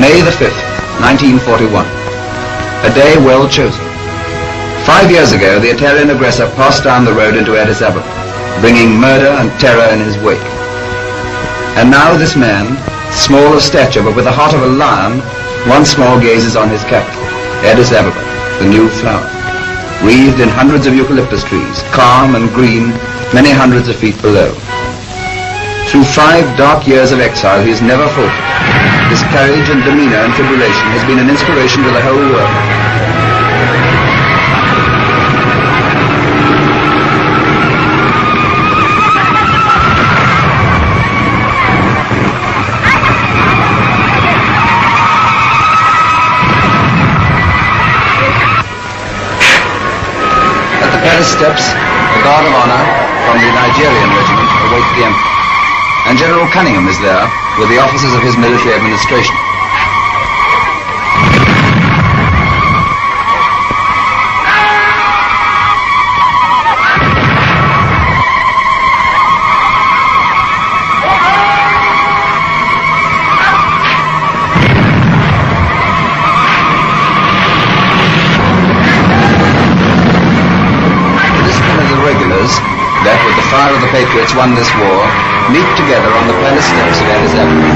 May the 5th, 1941. A day well chosen. 5 years ago, the Italian aggressor passed down the road into Addis Ababa, bringing murder and terror in his wake. And now this man, small of stature but with the heart of a lion, once more gazes on his capital, Addis Ababa, the new flower, wreathed in hundreds of eucalyptus trees, calm and green, many hundreds of feet below. Through 5 dark years of exile, he has never faltered. His courage and demeanor and tribulation has been an inspiration to the whole world. At the palace steps, the guard of honor from the Nigerian regiment await the emperor. And General Cunningham is there with the officers of his military administration. The discipline of the regulars, that with the fire of the patriots won this war, meet together on the palace steps of Addis Ababa,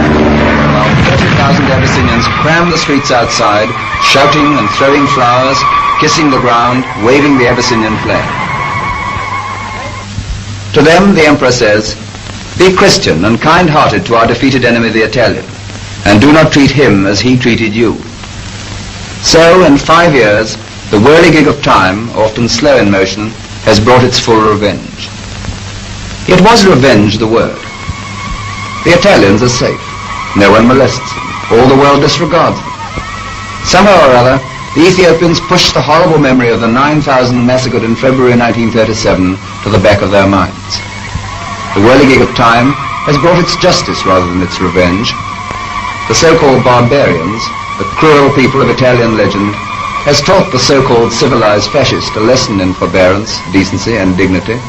while 30,000 Abyssinians cram the streets outside, shouting and throwing flowers, kissing the ground, waving the Abyssinian flag. To them, the emperor says, "Be Christian and kind-hearted to our defeated enemy, the Italian, and do not treat him as he treated you." So, in 5 years, the whirligig of time, often slow in motion, has brought its full revenge. Yet was revenge the word? The Italians are safe. No one molests them. All the world disregards them. Somehow or other, the Ethiopians push the horrible memory of the 9,000 massacred in February 1937 to the back of their minds. The whirligig of time has brought its justice rather than its revenge. The so-called barbarians, the cruel people of Italian legend, has taught the so-called civilized fascist a lesson in forbearance, decency and dignity.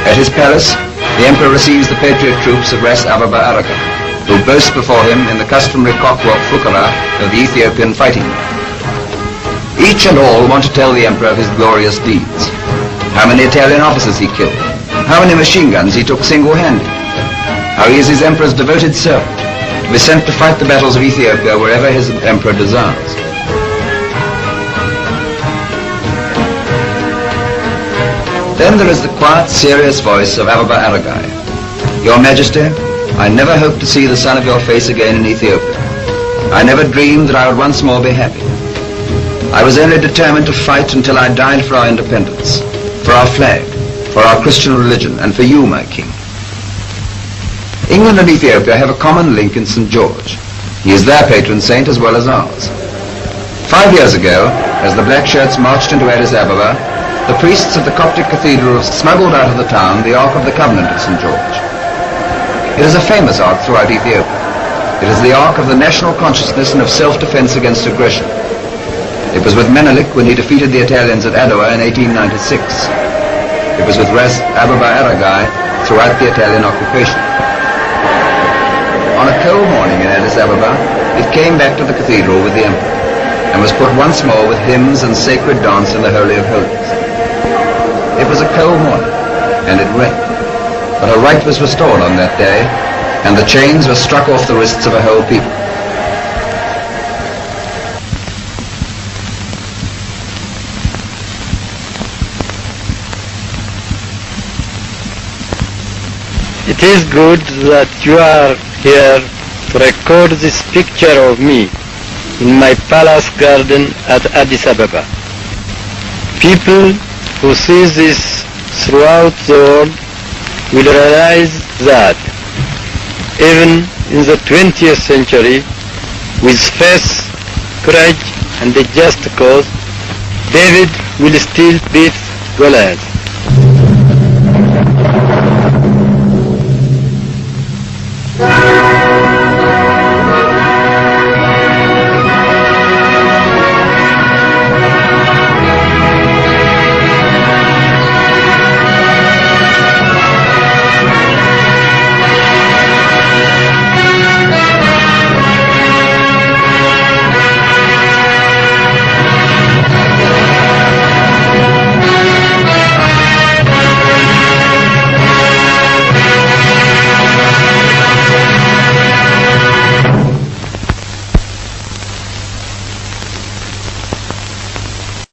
At his palace, the emperor receives the patriot troops of Ras Ababa Arakan, who boast before him in the customary cockwalk fukara of the Ethiopian fighting men. Each and all want to tell the emperor of his glorious deeds. How many Italian officers he killed, how many machine guns he took single-handed, how he is his emperor's devoted servant, to be sent to fight the battles of Ethiopia wherever his emperor desires. Then there is the quiet, serious voice of Ababa Aragai. "Your Majesty, I never hoped to see the sun of your face again in Ethiopia. I never dreamed that I would once more be happy. I was only determined to fight until I died for our independence, for our flag, for our Christian religion, and for you, my king." England and Ethiopia have a common link in St. George. He is their patron saint as well as ours. 5 years ago, as the black shirts marched into Addis Ababa, the priests of the Coptic Cathedral smuggled out of the town the Ark of the Covenant of St. George. It is a famous ark throughout Ethiopia. It is the ark of the national consciousness and of self-defense against aggression. It was with Menelik when he defeated the Italians at Adwa in 1896. It was with Ras Ababa Aragai throughout the Italian occupation. On a cold morning in Addis Ababa, it came back to the cathedral with the emperor, and was put once more with hymns and sacred dance in the Holy of Holies. It was a cold morning, and it rained, but a right was restored on that day, and the chains were struck off the wrists of a whole people. It is good that you are here to record this picture of me in my palace garden at Addis Ababa. People who see this throughout the world will realize that even in the 20th century, with faith, courage and a just cause, David will still beat Goliath.